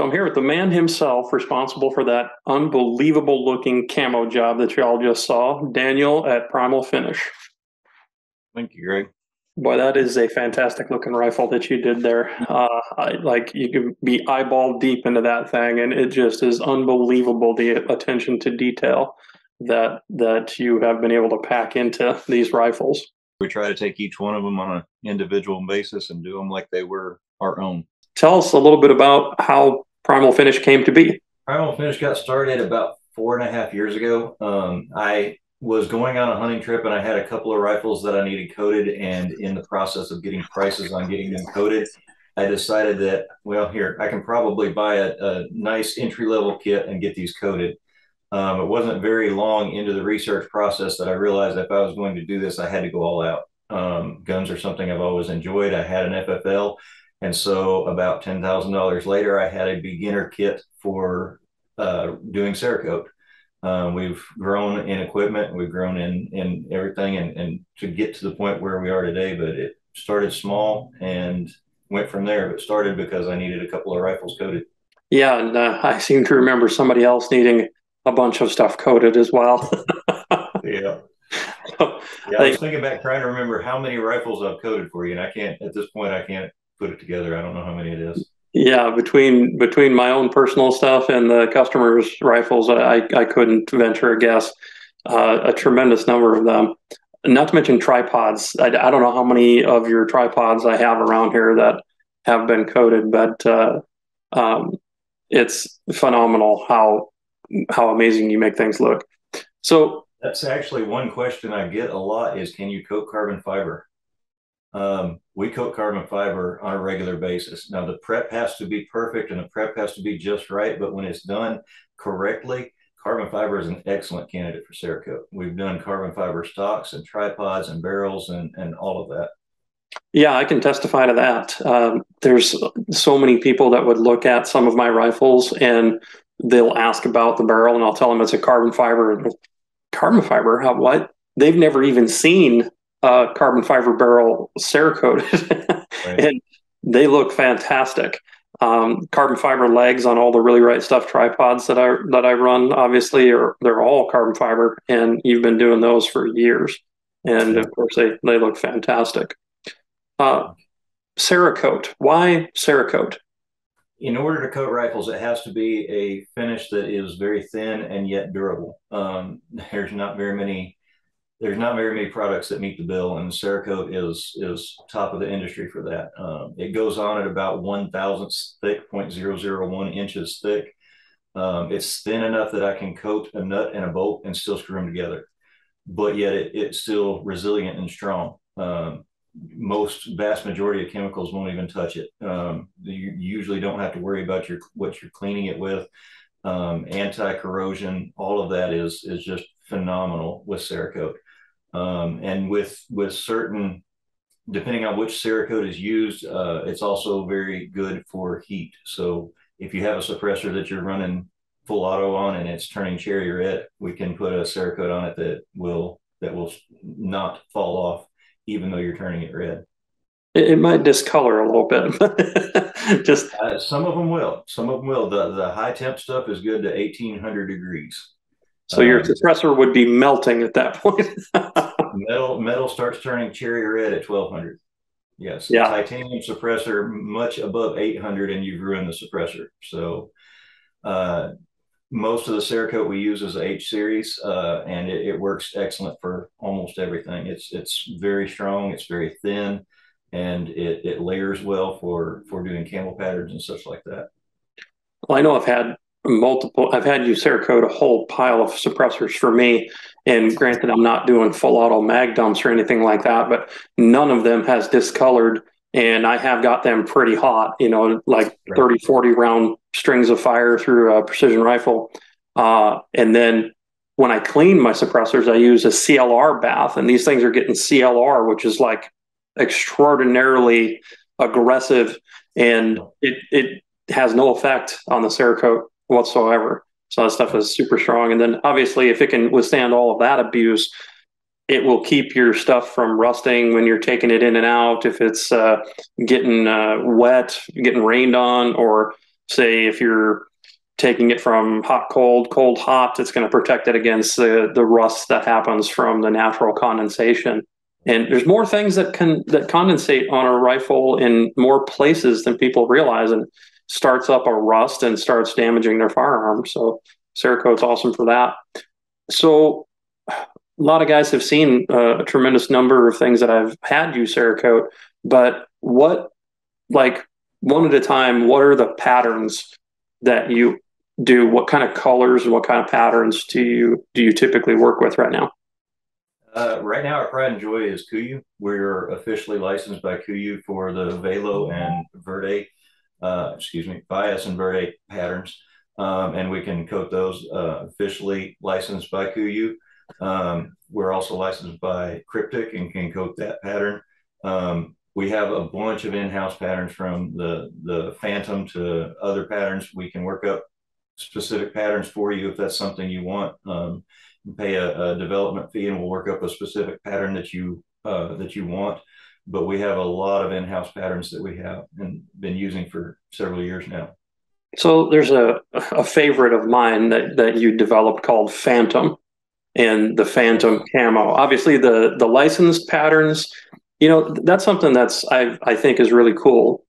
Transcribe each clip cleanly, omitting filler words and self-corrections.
So I'm here with the man himself responsible for that unbelievable looking camo job that you all just saw, Daniel at Primal Finish. Thank you, Greg. Boy, that is a fantastic looking rifle that you did there. Like you can be eyeball deep into that thing, and it just is unbelievable the attention to detail that you have been able to pack into these rifles. We try to take each one of them on an individual basis and do them like they were our own. Tell us a little bit about how Primal Finish came to be. Primal Finish got started about 4.5 years ago. I was going on a hunting trip and I had a couple of rifles that I needed coated, and in the process of getting prices on getting them coated, I decided that, well, here, I can probably buy a nice entry-level kit and get these coated. It wasn't very long into the research process that I realized if I was going to do this, I had to go all out. Guns are something I've always enjoyed. I had an FFL, and so about $10,000 later, I had a beginner kit for doing Cerakote. We've grown in equipment, we've grown in everything, and to get to the point where we are today. But it started small and went from there. But started because I needed a couple of rifles coated. Yeah, and I seem to remember somebody else needing a bunch of stuff coated as well. Yeah. Yeah, I was thinking back trying to remember how many rifles I've coated for you, and I can't at this point. I can't put it together. I don't know how many it is. Yeah, between my own personal stuff and the customers' rifles, I couldn't venture a guess. A tremendous number of them. Not to mention tripods. I don't know how many of your tripods I have around here that have been coated, but it's phenomenal how amazing you make things look. So that's actually one question I get a lot is, can you coat carbon fiber? We coat carbon fiber on a regular basis. Now the prep has to be perfect and the prep has to be just right, but when it's done correctly, carbon fiber is an excellent candidate for Cerakote. We've done carbon fiber stocks and tripods and barrels and all of that. Yeah, I can testify to that. There's so many people that would look at some of my rifles and they'll ask about the barrel, and I'll tell them it's a carbon fiber. Carbon fiber? How, what? They've never even seen a carbon fiber barrel Cerakote, Right. and they look fantastic. Carbon fiber legs on all the really right stuff tripods that I run, obviously, they're all carbon fiber, and you've been doing those for years, and Yeah. of course they look fantastic. Cerakote. Why Cerakote? In order to coat rifles, it has to be a finish that is very thin and yet durable. There's not very many products that meet the bill, and Cerakote is top of the industry for that. It goes on at about 1/1000th thick, 0.001 inches thick. It's thin enough that I can coat a nut and a bolt and still screw them together, but yet it's still resilient and strong. Vast majority of chemicals won't even touch it. You usually don't have to worry about what you're cleaning it with. Anti-corrosion, all of that is just phenomenal with Cerakote. And with certain, depending on which Cerakote is used, it's also very good for heat. So if you have a suppressor that you're running full auto on and it's turning cherry red, we can put a Cerakote on it that will not fall off even though you're turning it red. It might discolor a little bit. Just some of them will. Some of them will. The high temp stuff is good to 1800 degrees. So your suppressor would be melting at that point. metal starts turning cherry red at 1200. Yes. Yeah. Titanium suppressor much above 800 and you've ruined the suppressor. So most of the Cerakote we use is H series, and it works excellent for almost everything. It's very strong, it's very thin, and it layers well for doing camel patterns and such like that. Well, I know I've had you Cerakote a whole pile of suppressors for me, and granted, I'm not doing full auto mag dumps or anything like that, but none of them has discolored, and I have got them pretty hot, like 30, 40 round strings of fire through a precision rifle. And then when I clean my suppressors, I use a CLR bath, and these things are getting CLR, which is like extraordinarily aggressive, and it has no effect on the Cerakote whatsoever. So that stuff is super strong. And then obviously if it can withstand all of that abuse, it will keep your stuff from rusting when you're taking it in and out. If it's getting wet, getting rained on, or say if you're taking it from hot, cold, cold, hot, it's going to protect it against the rust that happens from the natural condensation. And there's more things that condensate on a rifle in more places than people realize, and starts up a rust and starts damaging their firearm. So Cerakote's awesome for that. So a lot of guys have seen a tremendous number of things that I've had use Cerakote, but what, like, one at a time, what are the patterns that you do? What kind of colors and what kind of patterns do you typically work with right now? Right now, our pride and joy is Kuyu. We're officially licensed by Kuyu for the Velo and Verde, Bias and Verde patterns. And we can coat those officially licensed by Kuyu. We're also licensed by Cryptic and can coat that pattern. We have a bunch of in-house patterns from the Phantom to other patterns. We can work up specific patterns for you if that's something you want. Pay a development fee and we'll work up a specific pattern that you want. But we have a lot of in-house patterns that we have and been using for several years now. So there's a favorite of mine that you developed called Phantom, and the Phantom Camo. Obviously, the licensed patterns, that's something I think is really cool.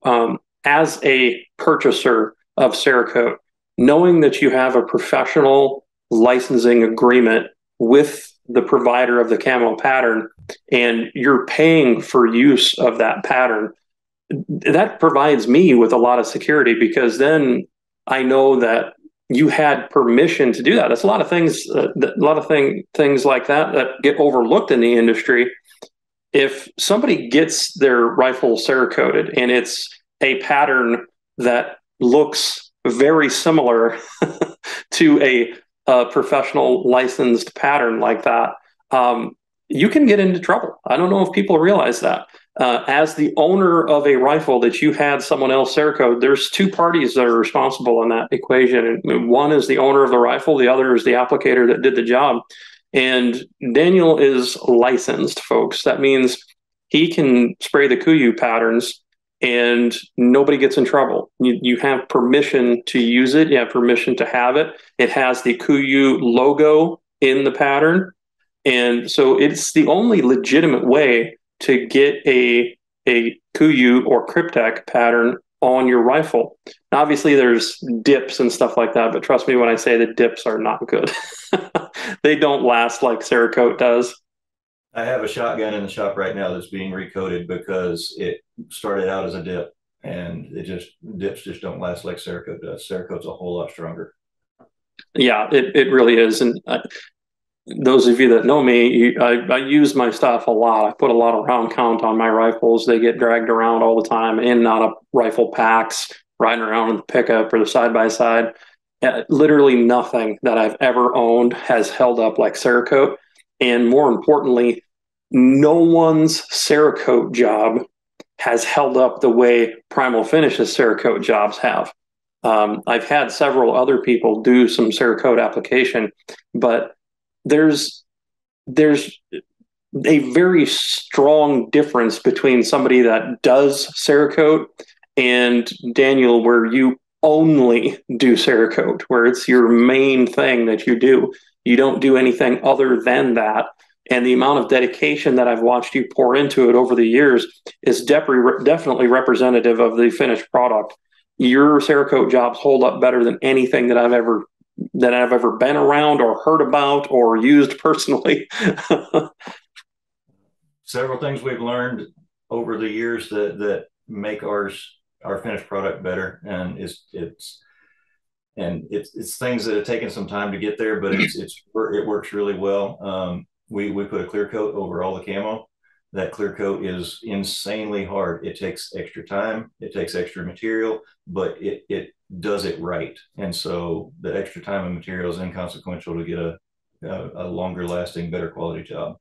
As a purchaser of Cerakote, knowing that you have a professional licensing agreement with the provider of the camo pattern, and you're paying for use of that pattern, that provides me with a lot of security, because then I know that you had permission to do that. That's a lot of things, things like that get overlooked in the industry. If somebody gets their rifle Cerakoted and it's a pattern that looks very similar to a professional licensed pattern like that, you can get into trouble. I don't know if people realize that. As the owner of a rifle that you had someone else Cerakote, there's two parties that are responsible in that equation. And one is the owner of the rifle, the other is the applicator that did the job. And Daniel is licensed, folks. That means he can spray the Kuyu patterns and nobody gets in trouble. You have permission to use it. You have permission to have it. It has the Kuyu logo in the pattern. And so it's the only legitimate way to get a Kuyu or Cryptek pattern on your rifle. Now, obviously, there's dips and stuff like that, but trust me when I say the dips are not good. They don't last like Cerakote does. I have a shotgun in the shop right now that's being recoated because it started out as a dip, and dips just don't last like Cerakote does. Cerakote's a whole lot stronger. Yeah, it really is. And those of you that know me, I use my stuff a lot. I put a lot of round count on my rifles. They get dragged around all the time, in and out of rifle packs, riding around in the pickup or the side-by-side. Literally nothing that I've ever owned has held up like Cerakote. And more importantly, no one's Cerakote job has held up the way Primal Finishes Cerakote jobs have. I've had several other people do some Cerakote application, but there's a very strong difference between somebody that does Cerakote and Daniel, where you only do Cerakote, where it's your main thing that you do. You don't do anything other than that. And the amount of dedication that I've watched you pour into it over the years is definitely representative of the finished product. Your Cerakote jobs hold up better than anything that I've ever been around or heard about or used personally. Several things we've learned over the years that make our finished product better, and it's things that have taken some time to get there, but it works really well. We put a clear coat over all the camo. That clear coat is insanely hard. It takes extra time. It takes extra material, but it does it right. And so the extra time and material is inconsequential to get a longer lasting, better quality job.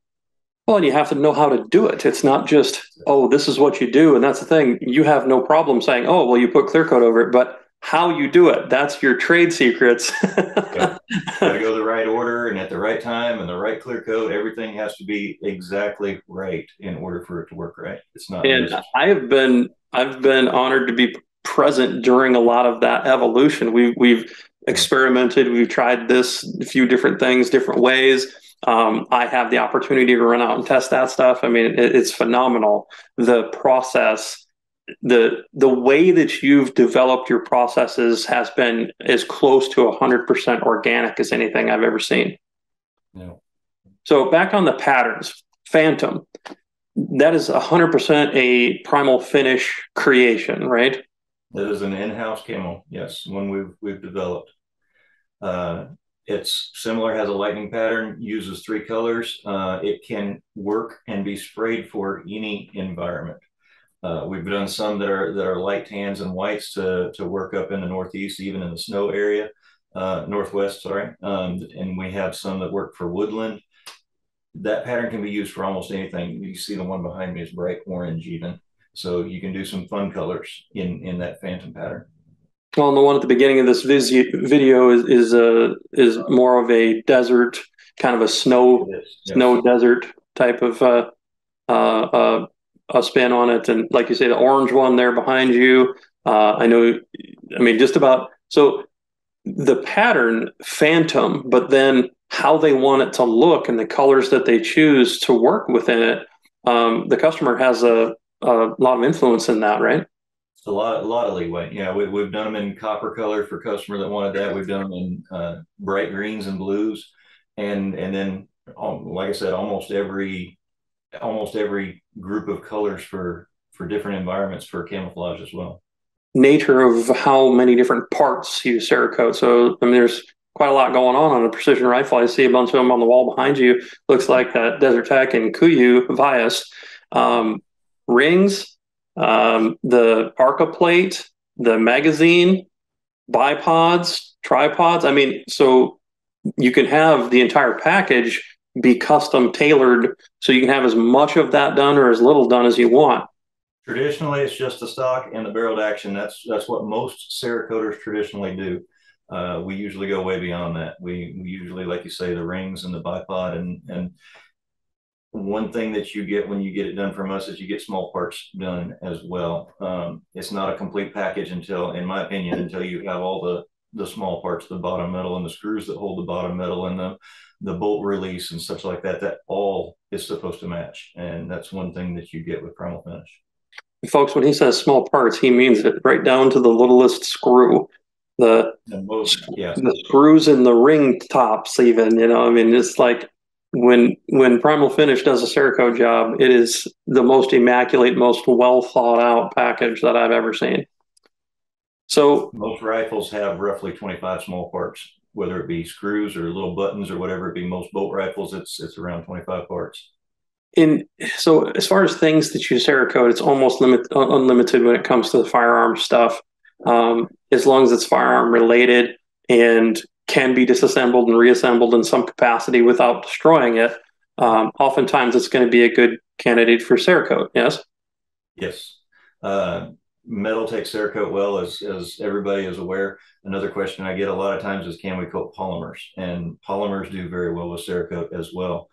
Well, and you have to know how to do it. It's not just, oh, this is what you do. And that's the thing. You have no problem saying, oh, well, you put clear coat over it, but how you do it, that's your trade secrets. Got to go the right order and at the right time and the right clear coat. Everything has to be exactly right in order for it to work right. It's not. And I've been honored to be present during a lot of that evolution. We've experimented, we've tried this a few different things, different ways. I have the opportunity to run out and test that stuff. I mean, it's phenomenal. The process, the way that you've developed your processes has been as close to 100% organic as anything I've ever seen. Yeah. So back on the patterns, Phantom, that is 100% a Primal Finish creation, right? That is an in-house camo, yes, one we've developed. It's similar, has a lightning pattern, uses 3 colors. It can work and be sprayed for any environment. We've done some that are light tans and whites to work up in the Northeast, even in the snow area, Northwest, sorry. And we have some that work for woodland. That pattern can be used for almost anything. You see the one behind me is bright orange even. So you can do some fun colors in that Phantom pattern. Well, and the one at the beginning of this video is more of a desert, kind of a snow Yes. desert type of a spin on it. And like you say, the orange one there behind you, I know, I mean, just about. So the pattern Phantom, but then how they want it to look and the colors that they choose to work within it, the customer has a lot of influence in that, right? A lot of leeway. Yeah, we've done them in copper color for customer that wanted that. We've done them in bright greens and blues, and then like I said, almost every group of colors for different environments for camouflage as well. Nature of how many different parts you Cerakote. So I mean, there's quite a lot going on a precision rifle. I see a bunch of them on the wall behind you. Looks like Desert Tech and Kuiu Vias. Rings, the ARCA plate, the magazine, bipods, tripods. I mean, so you can have the entire package be custom tailored so you can have as much of that done or as little done as you want. Traditionally, it's just the stock and the barreled action. That's what most Cerakoters traditionally do. We usually go way beyond that. We usually, like you say, the rings and the bipod, and one thing that you get when you get it done from us is you get small parts done as well. It's not a complete package until, in my opinion, until you have all the small parts, the bottom metal and the screws that hold the bottom metal and the bolt release and such like that. That all is supposed to match, and that's one thing that you get with Primal Finish. Folks, when he says small parts, he means it right down to the littlest screw. The screws in the ring tops, even, you know, I mean, it's like when Primal Finish does a Cerakote job, it is the most immaculate, most well thought out package that I've ever seen. So most rifles have roughly 25 small parts, whether it be screws or little buttons or whatever it be. Most bolt rifles, it's around 25 parts. So as far as things that you Cerakote, it's almost unlimited when it comes to the firearm stuff. As long as it's firearm related and can be disassembled and reassembled in some capacity without destroying it, oftentimes it's going to be a good candidate for Cerakote. Yes. Yes. Metal takes Cerakote well, as everybody is aware. Another question I get a lot of times is, can we coat polymers? And polymers do very well with Cerakote as well.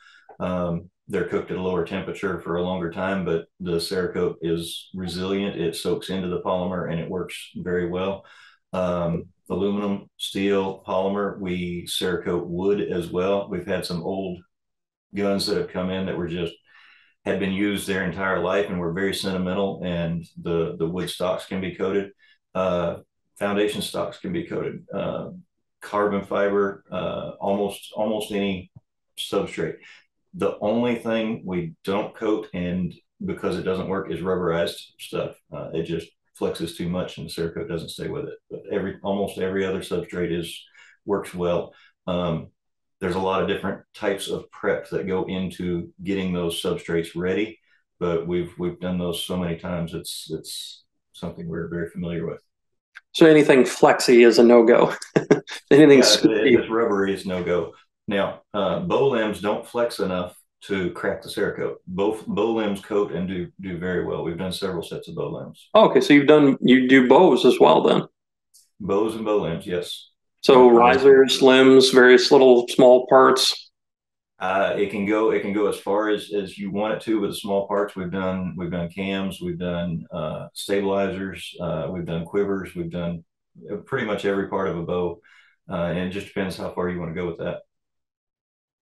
They're cooked at a lower temperature for a longer time, but the Cerakote is resilient. It soaks into the polymer and it works very well. Aluminum, steel, polymer, we Cerakote wood as well. We've had some old guns that have come in that were just had been used their entire life and were very sentimental, and the wood stocks can be coated. Foundation stocks can be coated. Carbon fiber, almost any substrate. The only thing we don't coat, and because it doesn't work, is rubberized stuff. It just flexes too much and the Cerakote doesn't stay with it. But almost every other substrate works well. There's a lot of different types of prep that go into getting those substrates ready, but we've done those so many times. It's something we're very familiar with. So anything flexy is a no-go. Anything if it's rubbery is no-go. Now, bow limbs don't flex enough to crack the Cerakote. Both bow limbs coat and do very well. We've done several sets of bow limbs. Oh, okay, so you do bows as well then? Bows and bow limbs, yes. So risers, limbs, various little small parts. It can go as far as you want it to with the small parts. We've done cams, we've done stabilizers, we've done quivers, we've done pretty much every part of a bow, and it just depends how far you want to go with that.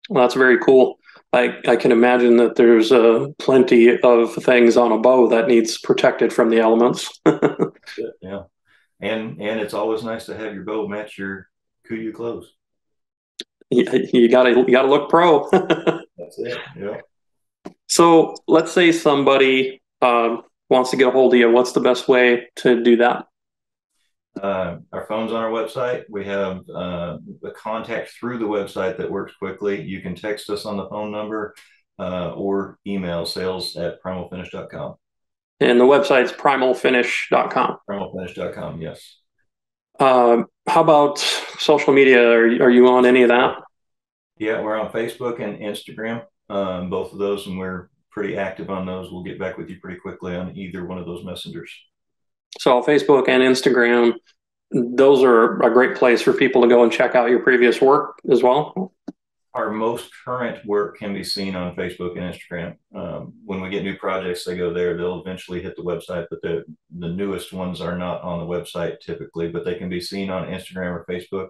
Well, that's very cool. I can imagine that there's plenty of things on a bow that needs protected from the elements. Yeah, and it's always nice to have your bow match your Kuiu clothes. You gotta look pro. That's it. Yeah. So let's say somebody wants to get a hold of you. What's the best way to do that? Our phone's on our website. We have a contact through the website that works quickly. You can text us on the phone number or email sales@primalfinish.com. And the website's primalfinish.com. Primalfinish.com, yes. How about social media? Are you on any of that? Yeah, we're on Facebook and Instagram, both of those, and we're pretty active on those. We'll get back with you pretty quickly on either one of those messengers. So Facebook and Instagram, those are a great place for people to go and check out your previous work as well. Our most current work can be seen on Facebook and Instagram. When we get new projects, they go there. They'll eventually hit the website, but the newest ones are not on the website typically, but they can be seen on Instagram or Facebook.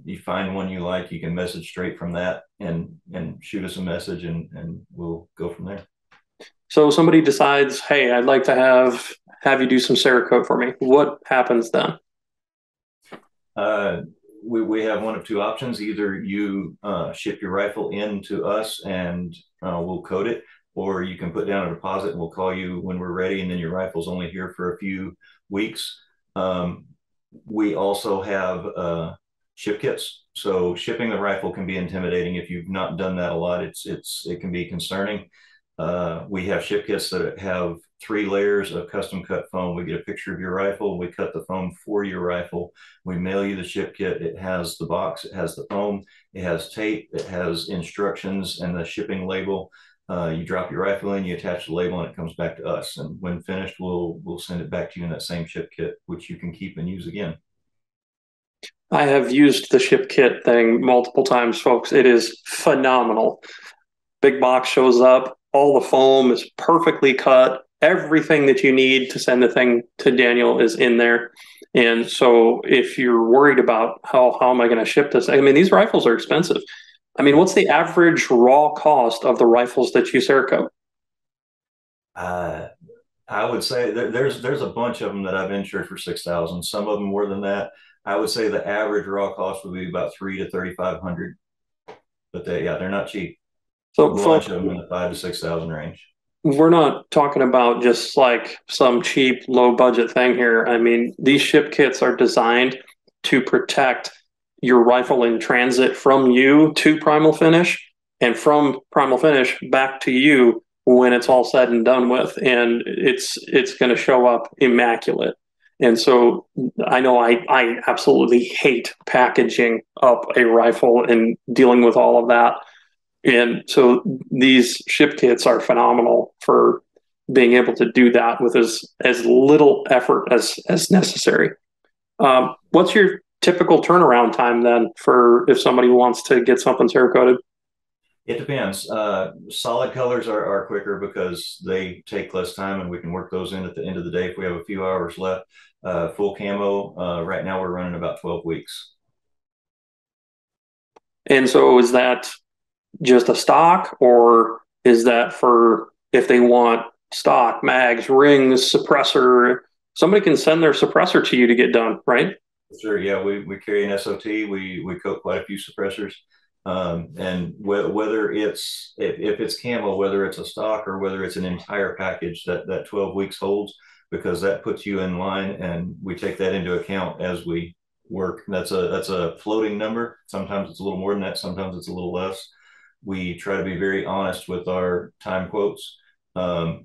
You find one you like, you can message straight from that and shoot us a message, and we'll go from there. So somebody decides, hey, I'd like to have you do some Cerakote for me. What happens then? Uh, we have one of two options. Either you ship your rifle in to us and we'll coat it, or you can put down a deposit and we'll call you when we're ready, and then your rifle's only here for a few weeks. We also have ship kits. So shipping the rifle can be intimidating if you've not done that a lot. It can be concerning. We have ship kits that have 3 layers of custom cut foam. We get a picture of your rifle. We cut the foam for your rifle. We mail you the ship kit. It has the box. It has the foam. It has tape. It has instructions and the shipping label. You drop your rifle in, you attach the label, and it comes back to us. And when finished, we'll send it back to you in that same ship kit, which you can keep and use again. I have used the ship kit thing multiple times, folks. It is phenomenal. Big box shows up, all the foam is perfectly cut. Everything that you need to send the thing to Daniel is in there. And so if you're worried about how am I going to ship this? I mean, these rifles are expensive. I mean, what's the average raw cost of the rifles that you Cerakote? Uh, I would say there's a bunch of them that I've insured for 6,000. Some of them more than that. I would say the average raw cost would be about 3 to 3,500. But they're not cheap. A So, bunch folks, of them in the 5 to 6,000 range. we're not talking about just like some cheap, low budget thing here. I mean, these ship kits are designed to protect your rifle in transit from you to Primal Finish and from Primal Finish back to you when it's all said and done with. And it's going to show up immaculate. And so I know I absolutely hate packaging up a rifle and dealing with all of that. And so these ship kits are phenomenal for being able to do that with as little effort as necessary. What's your typical turnaround time then for if somebody wants to get something Cerakoted? It depends. Solid colors are quicker because they take less time, and we can work those in at the end of the day if we have a few hours left. Full camo, right now we're running about 12 weeks. And so is that just a stock, or is that for if they want stock, mags, rings, suppressor? Somebody can send their suppressor to you to get done, right? Sure. Yeah, we carry an SOT. We coat quite a few suppressors. And whether it's if it's camo, whether it's a stock or whether it's an entire package, that 12 weeks holds, because that puts you in line, and we take that into account as we work. That's a floating number. Sometimes it's a little more than that. Sometimes it's a little less. We try to be very honest with our time quotes. I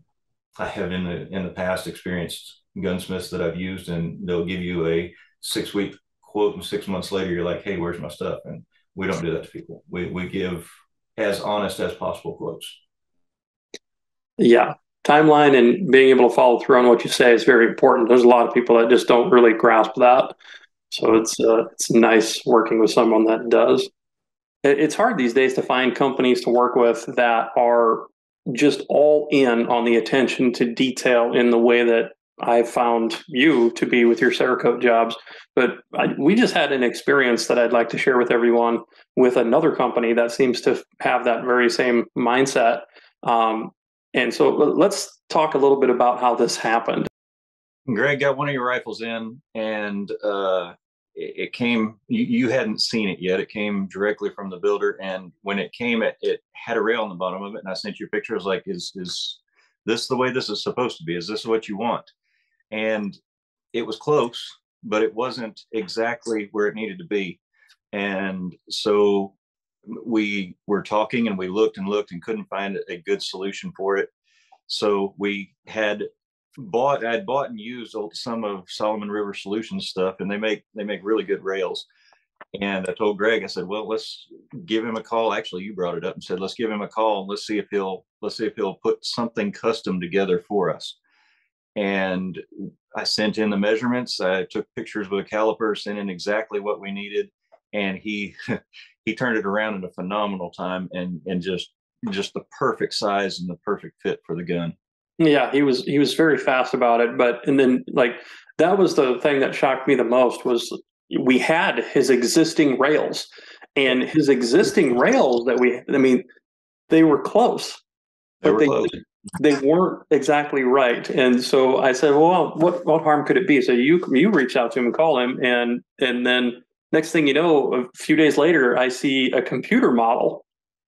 have in the past experienced gunsmiths that I've used, and they'll give you a 6 week quote, and 6 months later you're like, hey, where's my stuff? And we don't do that to people. We give as honest as possible quotes. Yeah. Timeline and being able to follow through on what you say is very important. There's a lot of people that just don't really grasp that. So it's nice working with someone that does. It's hard these days to find companies to work with that are just all in on the attention to detail in the way that I've found you to be with your Cerakote jobs. But we just had an experience that I'd like to share with everyone with another company that seems to have that very same mindset. And so let's talk a little bit about how this happened. Greg got one of your rifles in, and it came. You hadn't seen it yet. It came directly from the builder, and when it came, it had a rail on the bottom of it. And I sent you a picture. I was like, "Is this the way this is supposed to be? Is this what you want?" And it was close, but it wasn't exactly where it needed to be. And so we were talking, and we looked and looked and couldn't find a good solution for it. So we had I'd bought and used some of Solomon River Solutions stuff, and they make really good rails. And I told Greg, I said, well, let's give him a call. Actually, you brought it up and said, let's give him a call and let's see if he'll put something custom together for us. And I sent in the measurements. I took pictures with a caliper, sent in exactly what we needed, and he he turned it around in a phenomenal time, and just the perfect size and the perfect fit for the gun. Yeah, he was very fast about it, but and then like that was the thing that shocked me the most was we had his existing rails and his existing rails that I mean, they were close, They but were close. they weren't exactly right. And so I said, well, what harm could it be? So you reach out to him and call him, and then next thing you know, a few days later, I see a computer model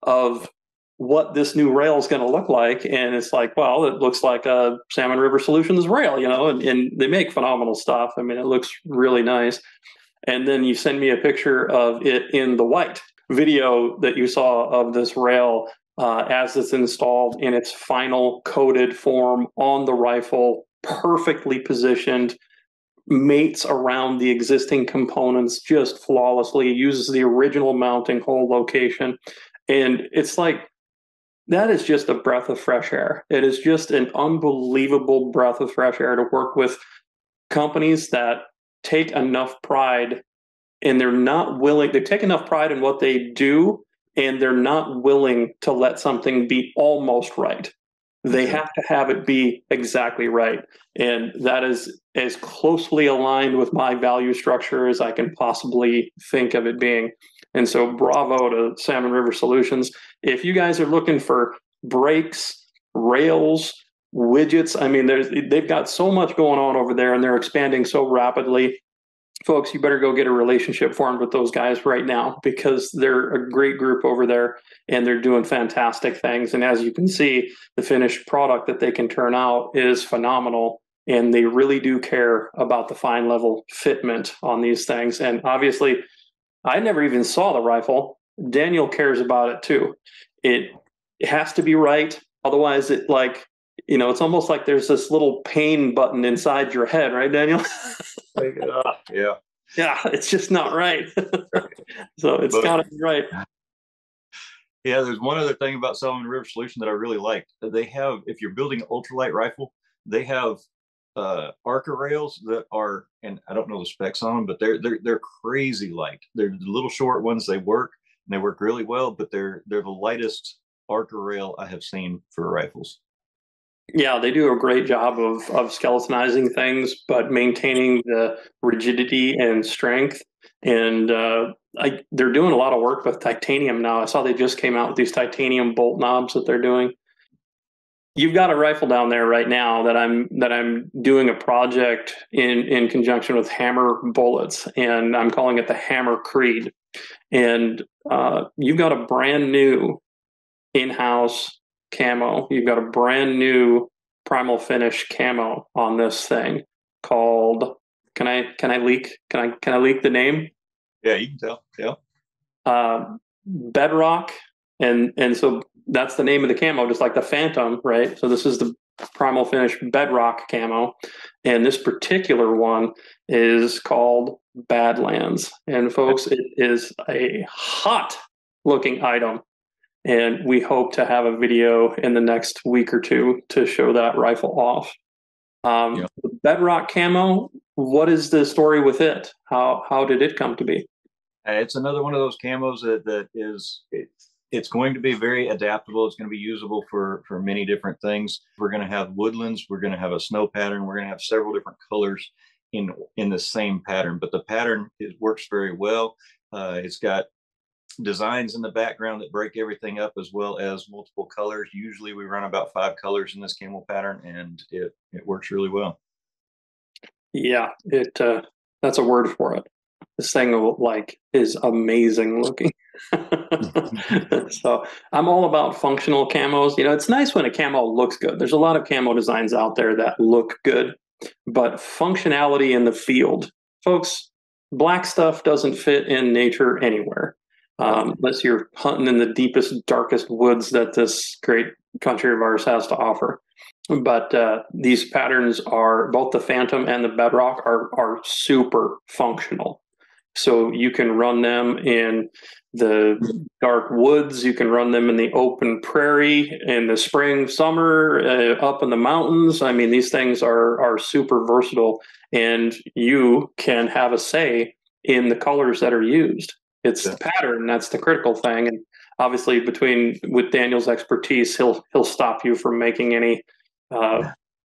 of what this new rail is going to look like, and it's like, well, it looks like a Salmon River Solutions rail, and they make phenomenal stuff. I mean, it looks really nice. And then you send me a picture of it in the white video that you saw of this rail as it's installed in its final coated form on the rifle, perfectly positioned, mates around the existing components just flawlessly, uses the original mounting hole location. And it's like, that is just a breath of fresh air. It is just an unbelievable breath of fresh air to work with companies that take enough pride and they take enough pride in what they do, and they're not willing to let something be almost right. They have to have it be exactly right. And that is as closely aligned with my value structure as I can possibly think of it being. And so bravo to Salmon River Solutions. If you guys are looking for brakes, rails, widgets, I mean, they've got so much going on over there, and they're expanding so rapidly. Folks, you better go get a relationship formed with those guys right now, because they're a great group over there and they're doing fantastic things. And as you can see, the finished product that they can turn out is phenomenal. And they really do care about the fine level fitment on these things. And obviously, I never even saw the rifle. Daniel cares about it too. It has to be right. Otherwise, it's almost like there's this little pain button inside your head, right, Daniel? Yeah. Yeah, it's just not right. So it's got to be right. Yeah, there's one other thing about Solomon River Solution that I really liked. They have, if you're building an ultralight rifle, they have Arca rails that are, and I don't know the specs on them, but they're crazy light. They're the little short ones. They work, and they work really well, but they're the lightest Arca rail I have seen for rifles. Yeah, they do a great job of skeletonizing things, but maintaining the rigidity and strength. And they're doing a lot of work with titanium now. I saw they just came out with these titanium bolt knobs that they're doing. You've got a rifle down there right now that I'm doing a project in conjunction with Hammer Bullets, and I'm calling it the Hammer Creed. And you've got a brand new in-house camo. You've got a brand new Primal finish camo on this thing called. Can I leak the name? Yeah, you can tell. Yeah. Bedrock, and so that's the name of the camo, just like the Phantom, right? So this is the Primal finish Bedrock camo, and this particular one is called Badlands. And folks, it is a hot looking item. And we hope to have a video in the next week or two to show that rifle off. Yeah. The Bedrock camo, what is the story with it? How did it come to be? It's another one of those camos it's going to be very adaptable. It's going to be usable for many different things. We're going to have woodlands. We're going to have a snow pattern. We're going to have several different colors in the same pattern. But the pattern works very well. It's got designs in the background that break everything up, as well as multiple colors. Usually, we run about 5 colors in this camo pattern, and it works really well. Yeah, it that's a word for it. This thing like is amazing looking. So I'm all about functional camos. You know, it's nice when a camo looks good. There's a lot of camo designs out there that look good, but functionality in the field, folks, black stuff doesn't fit in nature anywhere, unless you're hunting in the deepest, darkest woods that this great country of ours has to offer. But these patterns are both the Phantom and the Bedrock are super functional. So you can run them in the dark woods. You can run them in the open prairie in the spring, summer, up in the mountains. I mean, these things are super versatile, and you can have a say in the colors that are used. It's the pattern that's the critical thing, and obviously, with Daniel's expertise, he'll stop you from making any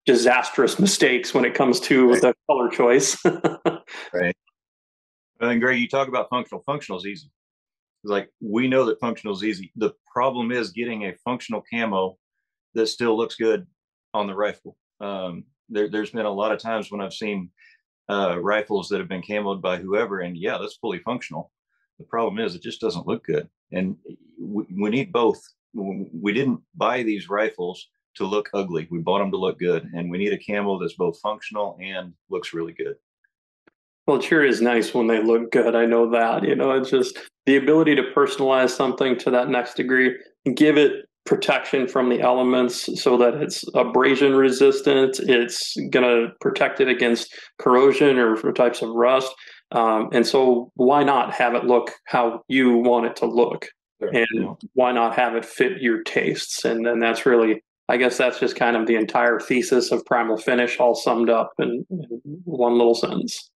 disastrous mistakes when it comes to the color choice. Right. And Greg, you talk about functional. Functional is easy. It's like, we know that functional is easy. The problem is getting a functional camo that still looks good on the rifle. There's been a lot of times when I've seen rifles that have been camoed by whoever, and yeah, that's fully functional. The problem is it just doesn't look good, and we need both. We didn't buy these rifles to look ugly. We bought them to look good, and we need a camo that's both functional and looks really good. Well, it sure is nice when they look good. I know that. You know, it's just the ability to personalize something to that next degree, give it protection from the elements so that it's abrasion resistant. It's going to protect it against corrosion or for types of rust. And so why not have it look how you want it to look? Sure. And Yeah. why not have it fit your tastes? And then that's really, I guess that's just kind of the entire thesis of Primal Finish all summed up in one little sentence.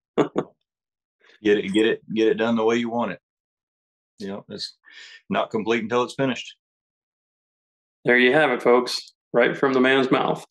Get it done the way you want it. You know, it's not complete until it's finished. There you have it, folks, right from the man's mouth.